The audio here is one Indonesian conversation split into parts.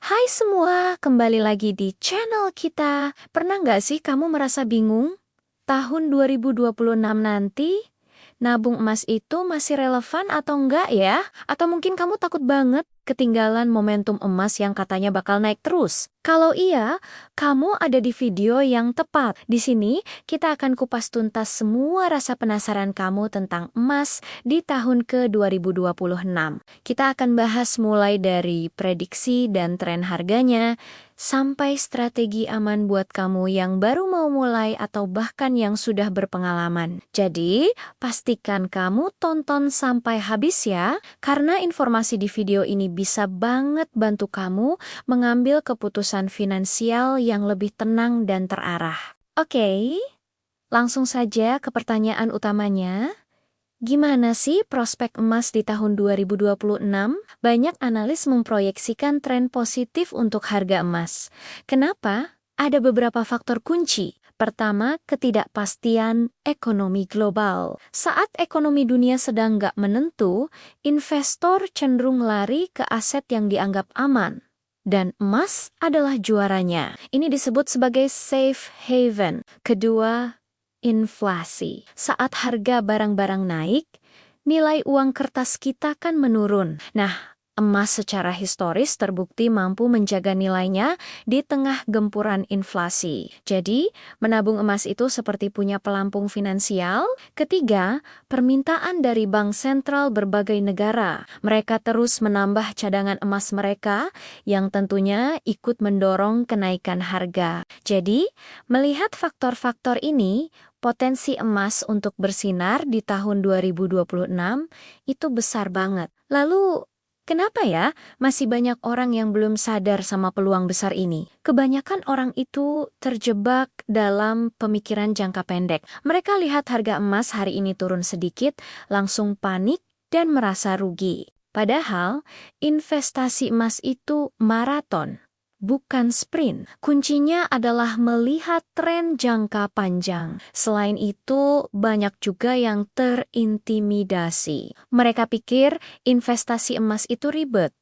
Hai semua, kembali lagi di channel kita. Pernah nggak sih kamu merasa bingung? Tahun 2026 nanti, nabung emas itu masih relevan atau enggak ya? Atau mungkin kamu takut banget ketinggalan momentum emas yang katanya bakal naik terus? Kalau iya, kamu ada di video yang tepat. Di sini, kita akan kupas tuntas semua rasa penasaran kamu tentang emas di tahun ke-2026. Kita akan bahas mulai dari prediksi dan tren harganya, sampai strategi aman buat kamu yang baru mau mulai atau bahkan yang sudah berpengalaman. Jadi, pastikan kamu tonton sampai habis ya, karena informasi di video ini bisa banget bantu kamu mengambil keputusan finansial yang lebih tenang dan terarah. Oke, langsung saja ke pertanyaan utamanya. Gimana sih prospek emas di tahun 2026? Banyak analis memproyeksikan tren positif untuk harga emas. Kenapa? Ada beberapa faktor kunci. Pertama, ketidakpastian ekonomi global. Saat ekonomi dunia sedang nggak menentu, investor cenderung lari ke aset yang dianggap aman. Dan emas adalah juaranya. Ini disebut sebagai safe haven. Kedua, inflasi. Saat harga barang-barang naik, nilai uang kertas kita kan menurun. Nah, emas secara historis terbukti mampu menjaga nilainya di tengah gempuran inflasi. Jadi, menabung emas itu seperti punya pelampung finansial. Ketiga, permintaan dari bank sentral berbagai negara. Mereka terus menambah cadangan emas mereka yang tentunya ikut mendorong kenaikan harga. Jadi, melihat faktor-faktor ini, potensi emas untuk bersinar di tahun 2026 itu besar banget. Lalu, kenapa ya masih banyak orang yang belum sadar sama peluang besar ini? Kebanyakan orang itu terjebak dalam pemikiran jangka pendek. Mereka lihat harga emas hari ini turun sedikit, langsung panik dan merasa rugi. Padahal, investasi emas itu maraton, bukan sprint. Kuncinya adalah melihat tren jangka panjang. Selain itu, banyak juga yang terintimidasi. Mereka pikir investasi emas itu ribet,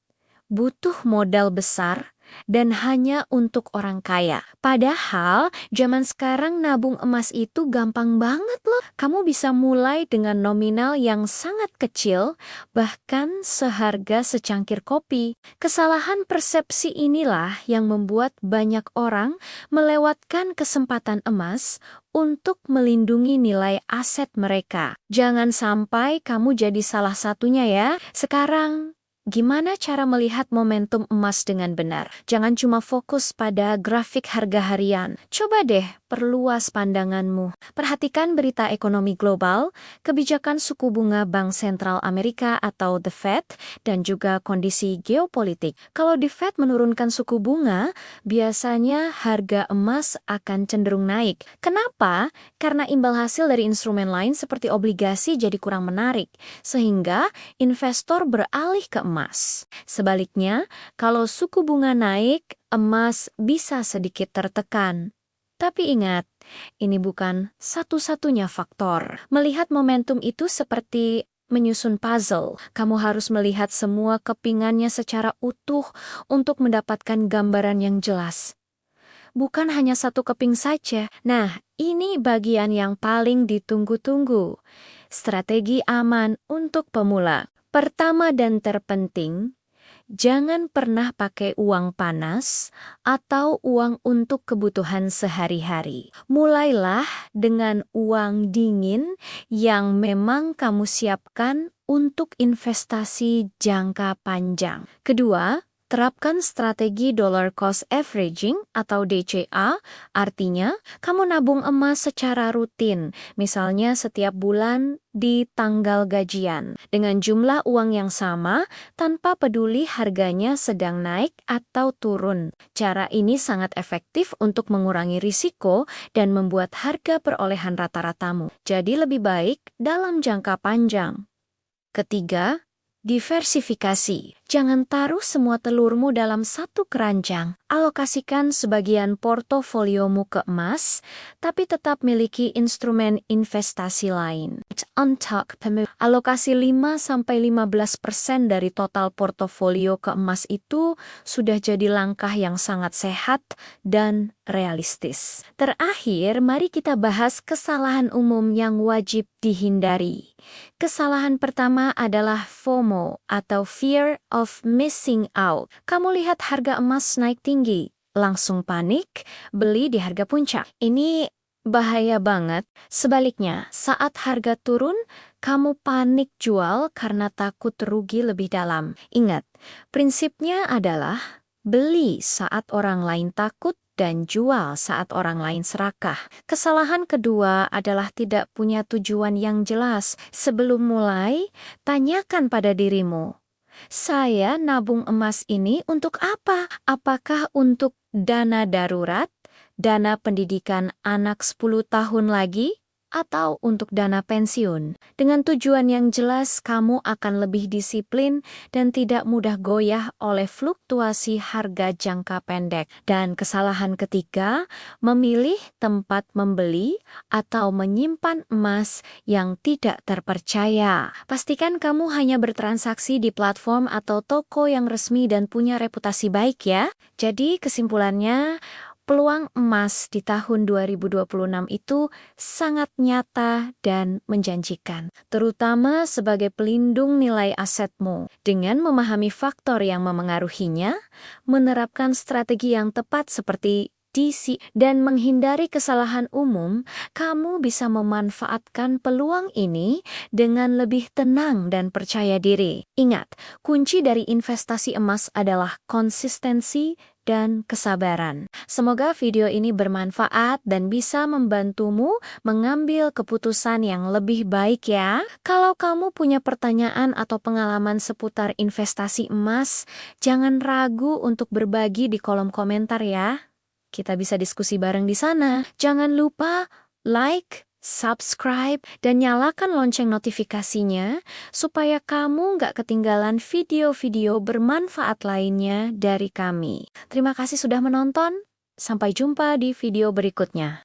butuh modal besar, dan hanya untuk orang kaya. Padahal, zaman sekarang nabung emas itu gampang banget loh. Kamu bisa mulai dengan nominal yang sangat kecil, bahkan seharga secangkir kopi. Kesalahan persepsi inilah yang membuat banyak orang melewatkan kesempatan emas untuk melindungi nilai aset mereka. Jangan sampai kamu jadi salah satunya ya. Sekarang, gimana cara melihat momentum emas dengan benar? Jangan cuma fokus pada grafik harga harian. Coba deh perluas pandanganmu. Perhatikan berita ekonomi global, kebijakan suku bunga Bank Sentral Amerika atau The Fed, dan juga kondisi geopolitik. Kalau The Fed menurunkan suku bunga, biasanya harga emas akan cenderung naik. Kenapa? Karena imbal hasil dari instrumen lain seperti obligasi jadi kurang menarik, sehingga investor beralih ke emas. Sebaliknya, kalau suku bunga naik, emas bisa sedikit tertekan. Tapi ingat, ini bukan satu-satunya faktor. Melihat momentum itu seperti menyusun puzzle. Kamu harus melihat semua kepingannya secara utuh untuk mendapatkan gambaran yang jelas. Bukan hanya satu keping saja. Nah, ini bagian yang paling ditunggu-tunggu. Strategi aman untuk pemula. Pertama dan terpenting, jangan pernah pakai uang panas atau uang untuk kebutuhan sehari-hari. Mulailah dengan uang dingin yang memang kamu siapkan untuk investasi jangka panjang. Kedua, terapkan strategi dollar cost averaging atau DCA, artinya kamu nabung emas secara rutin, misalnya setiap bulan di tanggal gajian, dengan jumlah uang yang sama tanpa peduli harganya sedang naik atau turun. Cara ini sangat efektif untuk mengurangi risiko dan membuat harga perolehan rata-ratamu jadi lebih baik dalam jangka panjang. Ketiga, Diversifikasi. Jangan taruh semua telurmu dalam satu keranjang. Alokasikan sebagian portofoliomu ke emas, tapi tetap miliki instrumen investasi lain. Alokasi 5-15% dari total portofolio ke emas itu sudah jadi langkah yang sangat sehat dan realistis. Terakhir, mari kita bahas kesalahan umum yang wajib dihindari. Kesalahan pertama adalah FOMO atau Fear of Missing Out. Kamu lihat harga emas naik tinggi, langsung panik, beli di harga puncak. Ini bahaya banget. Sebaliknya, saat harga turun, kamu panik jual karena takut rugi lebih dalam. Ingat, prinsipnya adalah beli saat orang lain takut dan jual saat orang lain serakah. Kesalahan kedua adalah tidak punya tujuan yang jelas. Sebelum mulai, tanyakan pada dirimu, saya nabung emas ini untuk apa? Apakah untuk dana darurat, dana pendidikan anak 10 tahun lagi, atau untuk dana pensiun? Dengan tujuan yang jelas, kamu akan lebih disiplin dan tidak mudah goyah oleh fluktuasi harga jangka pendek. Dan kesalahan ketiga, memilih tempat membeli atau menyimpan emas yang tidak terpercaya. Pastikan kamu hanya bertransaksi di platform atau toko yang resmi dan punya reputasi baik ya. Jadi kesimpulannya, peluang emas di tahun 2026 itu sangat nyata dan menjanjikan, terutama sebagai pelindung nilai asetmu. Dengan memahami faktor yang memengaruhinya, menerapkan strategi yang tepat seperti DC, dan menghindari kesalahan umum, kamu bisa memanfaatkan peluang ini dengan lebih tenang dan percaya diri. Ingat, kunci dari investasi emas adalah konsistensi dan kesabaran. Semoga video ini bermanfaat dan bisa membantumu mengambil keputusan yang lebih baik ya. Kalau kamu punya pertanyaan atau pengalaman seputar investasi emas, jangan ragu untuk berbagi di kolom komentar ya. Kita bisa diskusi bareng di sana. Jangan lupa like, subscribe, dan nyalakan lonceng notifikasinya supaya kamu nggak ketinggalan video-video bermanfaat lainnya dari kami. Terima kasih sudah menonton. Sampai jumpa di video berikutnya.